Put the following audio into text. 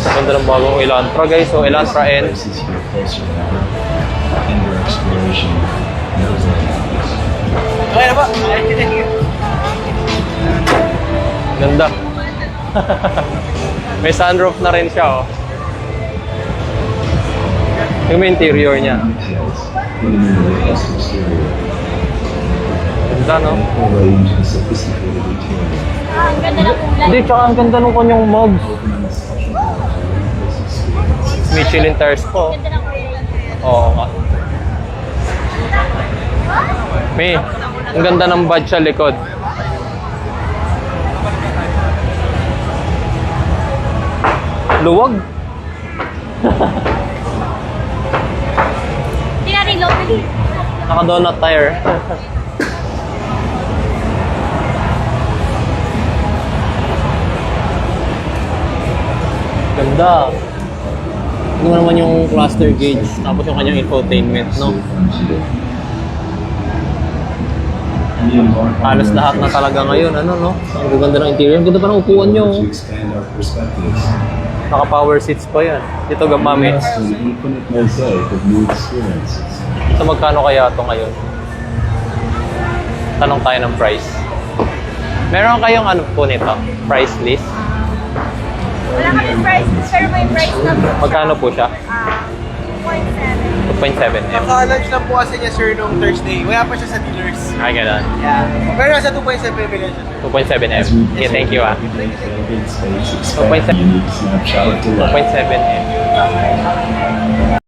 Ganda ng bagong Elantra guys. So Elantra N. Okay na ba? Ganda. May sunroof na rin siya, oh. Yung may interior niya. Ganda, no? Ang ganda ng kulay. Hindi, tsaka ang ganda ng kanyang mugs. Michelin tires po. Ang ganda ng kulay. Oo nga. May, ang ganda ng badge sa likod. Luwag. Hindi natin locally. Naka-donut tire. Ganda. Ito naman yung cluster gauge, tapos yung kanyang infotainment, no? Halos lahat na talaga ngayon, ano, no? Ang ganda ng interior. Ang ganda pa ng upuan nyo. Naka-power seats pa yan. Dito gamamit. So magkano kaya ito ngayon? Tanong tayo ng price. Meron kayong ano po nito? Price list? Wala kami price, pero may price na po. Magkano po siya? 2.7. 2.7 M. Naka-launch lang po kasi niya sir nung Thursday. Wala pa siya sa dealers. Ay, ganun. Yeah. Pero nasa 2.7 million siya. 2.7 M. Okay, thank you ah. 2.7 M.